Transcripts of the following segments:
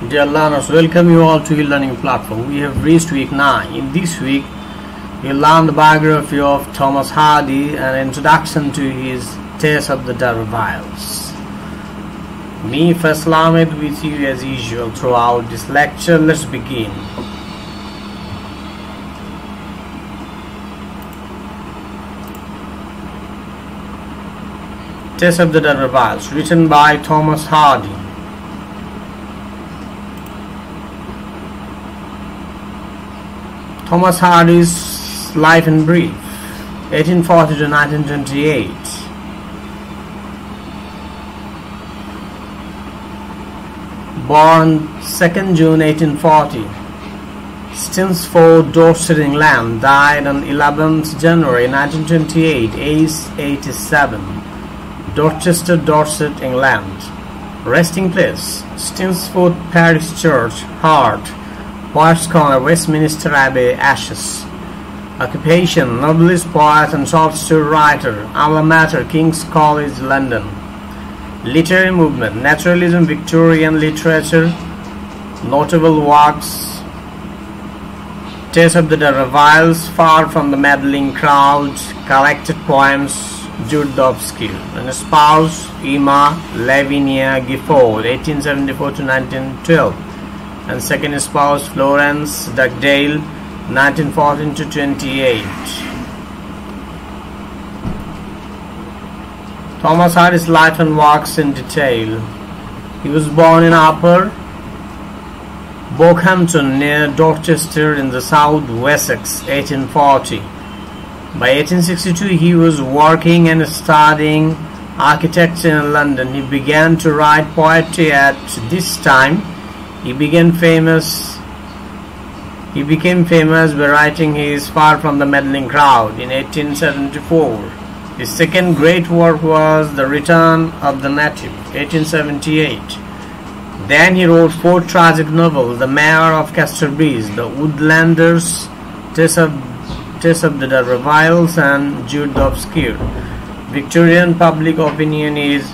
Dear learners, welcome you all to e-learning platform. We have reached week 9. In this week, you'll learn the biography of Thomas Hardy and introduction to his Tess of the D'Urbervilles. Me, Faisal Ahmed, with you as usual throughout this lecture. Let's begin. Tess of the D'Urbervilles, written by Thomas Hardy. Thomas Hardy's life in brief, 1840 to 1928. Born 2nd June 1840, Stinsford, Dorset, England. Died on 11th January 1928, aged 87. Dorchester, Dorset, England. Resting place, Stinsford Parish Church, Hart, Poets' Corner, Westminster Abbey, Ashes. Occupation, novelist, poet and short story writer. Alma mater, King's College, London. Literary movement, naturalism, Victorian literature. Notable works: Tess of the D'Urbervilles, Far from the Meddling Crowd, collected poems, Jude the Obscure. And spouse, Emma Lavinia Gifford, 1874 to 1912. And second spouse, Florence Dugdale, 1914 to 28. Thomas Hardy's life and works in detail. He was born in Upper Bockhampton near Dorchester in the South Wessex, 1840. By 1862 he was working and studying architecture in London. He began to write poetry at this time. He became famous by writing his Far from the Meddling Crowd in 1874. His second great work was The Return of the Native, 1878. Then he wrote 4 tragic novels: The Mayor of Casterbridge, The Woodlanders, Tess of the D'Urbervilles, and Jude the Obscure. Victorian public opinion is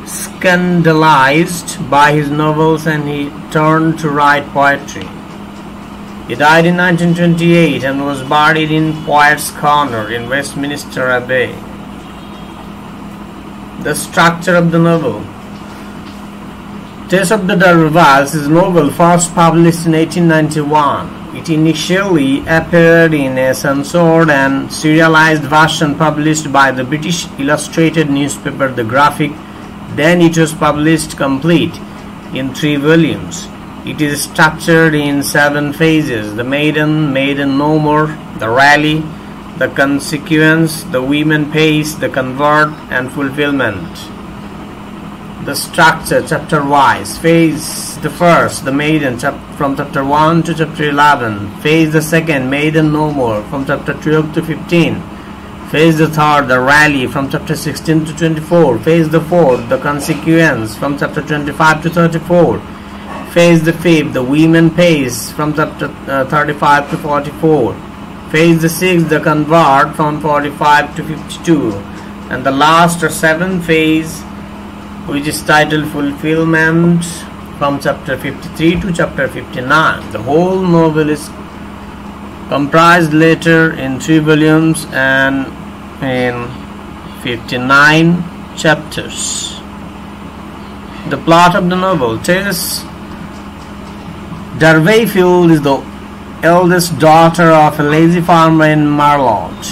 scandalized by his novels and he turned to write poetry. He died in 1928 and was buried in Poets' Corner in Westminster Abbey. The structure of the novel. Tess of the D'Urbervilles is a novel first published in 1891. It initially appeared in a censored and serialized version published by the British illustrated newspaper The Graphic. Then it was published complete in 3 volumes. It is structured in 7 phases: the maiden, maiden no more, the rally, the consequence, the women pace, the convert, and fulfillment. The structure, chapter wise. Phase the first, the maiden, from chapter 1 to chapter 11. Phase the second, maiden no more, from chapter 12 to 15. Phase the third, the rally, from chapter 16 to 24. Phase the fourth, the consequence, from chapter 25 to 34. Phase the fifth, the women pace, from chapter 35 to 44. Phase the sixth, the convert, from 45 to 52. And the last or 7th phase, which is titled Fulfillment, from chapter 53 to chapter 59. The whole novel is comprised later in 3 volumes and in 59 chapters. The plot of the novel. Tess D'Urberville is the eldest daughter of a lazy farmer in Marlott.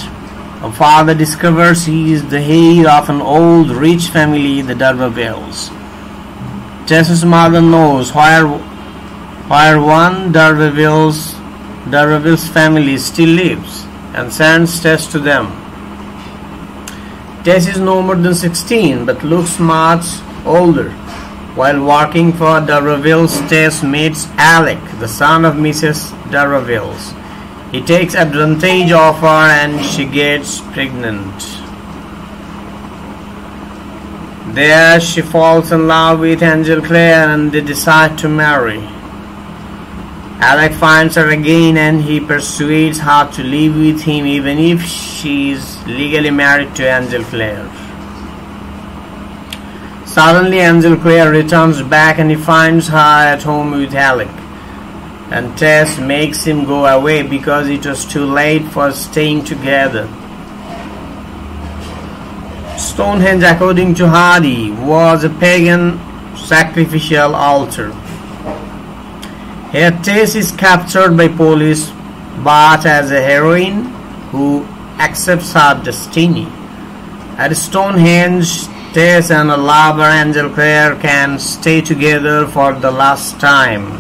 Her father discovers he is the heir of an old rich family, the D'Urbervilles. Tess's mother knows where one D'Urberville's family still lives and sends Tess to them. Tess is no more than 16 but looks much older. While working for D'Urberville's, Tess meets Alec, the son of Mrs. D'Urberville's. He takes advantage of her and she gets pregnant. There she falls in love with Angel Clare and they decide to marry. Alec finds her again and he persuades her to live with him even if she is legally married to Angel Clare. Suddenly Angel Claire returns back and he finds her at home with Alec. And Tess makes him go away because it was too late for staying together. Stonehenge, according to Hardy, was a pagan sacrificial altar. Here Tess is captured by police, but as a heroine who accepts her destiny. At Stonehenge, Tess and her lover Angel Claire can stay together for the last time.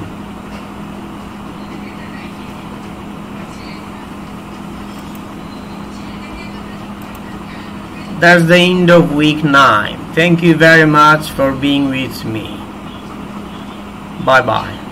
That's the end of week 9. Thank you very much for being with me. Bye bye.